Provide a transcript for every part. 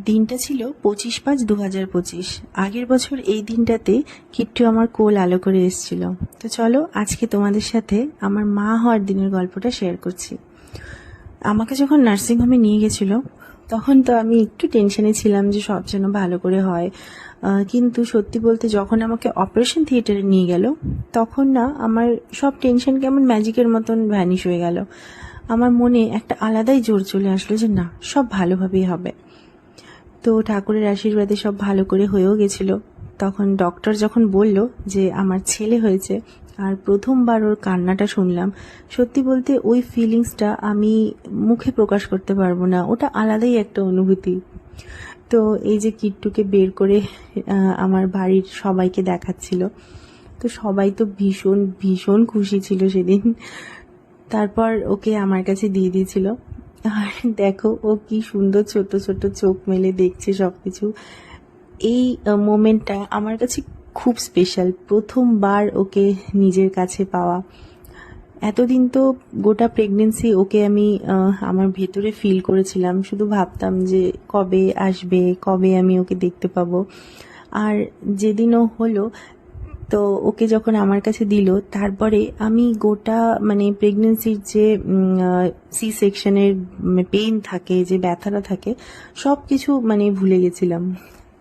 দিনটা ছিল 25/5/2025। আগের বছর এই দিনটাতে কিট্টু আমার কোল আলো করে এসেছিল। তো চলো আজকে তোমাদের সাথে আমার মা হওয়ার দিনের গল্পটা শেয়ার করছি। আমাকে যখন নার্সিংহোমে নিয়ে গেছিলো তখন তো আমি একটু টেনশনে ছিলাম যে সব যেন ভালো করে হয়, কিন্তু সত্যি বলতে যখন আমাকে অপারেশন থিয়েটারে নিয়ে গেল তখন না আমার সব টেনশন কেমন ম্যাজিকের মতন ভ্যানিশ হয়ে গেল। আমার মনে একটা আলাদাই জোর চলে আসলো যে না, সব ভালোভাবেই হবে। তো ঠাকুরের আশীর্বাদে সব ভালো করে হয়েও গেছিলো। তখন ডক্টর যখন বলল যে আমার ছেলে হয়েছে আর প্রথমবার ওর কান্নাটা শুনলাম, সত্যি বলতে ওই ফিলিংসটা আমি মুখে প্রকাশ করতে পারবো না, ওটা আলাদাই একটা অনুভূতি। তো এই যে কিট্টুকে বের করে আমার বাড়ির সবাইকে দেখাচ্ছিল, তো সবাই তো ভীষণ ভীষণ খুশি ছিল সেদিন। তারপর ওকে আমার কাছে দিয়ে দিয়েছিল। আর দেখো ও কি সুন্দর ছোট ছোট চোখ মেলে দেখছে সব কিছু। এই মোমেন্টটা আমার কাছে খুব স্পেশাল, প্রথমবার ওকে নিজের কাছে পাওয়া। এতদিন তো গোটা প্রেগনেন্সি ওকে আমি আমার ভেতরে ফিল করেছিলাম, শুধু ভাবতাম যে কবে আসবে, কবে আমি ওকে দেখতে পাবো। আর যেদিনও হলো, তো ওকে যখন আমার কাছে দিল তারপরে আমি গোটা মানে প্রেগনেন্সির যে সি সেকশনের পেইন থাকে, যে ব্যথাটা থাকে, সব কিছু মানে ভুলে গেছিলাম।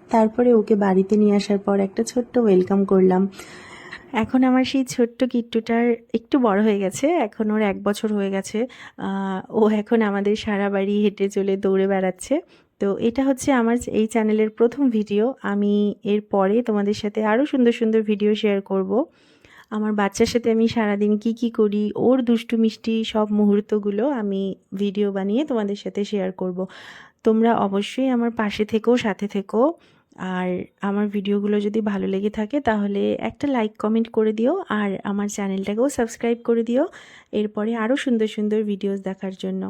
তারপরে ওকে বাড়িতে নিয়ে আসার পর একটা ছোট্ট ওয়েলকাম করলাম। এখন আমার সেই ছোট্ট কিট্টুটার একটু বড় হয়ে গেছে, এখন ওর 1 বছর হয়ে গেছে। ও এখন আমাদের সারা বাড়ি হেঁটে চলে দৌড়ে বেড়াচ্ছে। তো এটা হচ্ছে আমার এই চ্যানেলের প্রথম ভিডিও। আমি এর পরে তোমাদের সাথে আরও সুন্দর সুন্দর ভিডিও শেয়ার করব। আমার বাচ্চার সাথে আমি সারাদিন কি করি, ওর দুষ্টু মিষ্টি সব মুহূর্তগুলো আমি ভিডিও বানিয়ে তোমাদের সাথে শেয়ার করব। তোমরা অবশ্যই আমার পাশে থেকো, সাথে থেকো। আর আমার ভিডিওগুলো যদি ভালো লেগে থাকে তাহলে একটা লাইক কমেন্ট করে দিও, আর আমার চ্যানেলটাকেও সাবস্ক্রাইব করে দিও এরপরে আরও সুন্দর সুন্দর ভিডিওস দেখার জন্য।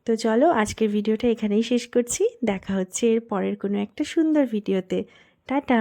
তো চলো আজকের ভিডিওটা এখানেই শেষ করছি, দেখা হচ্ছে এর পরের কোনো একটা সুন্দর ভিডিওতে। টাটা।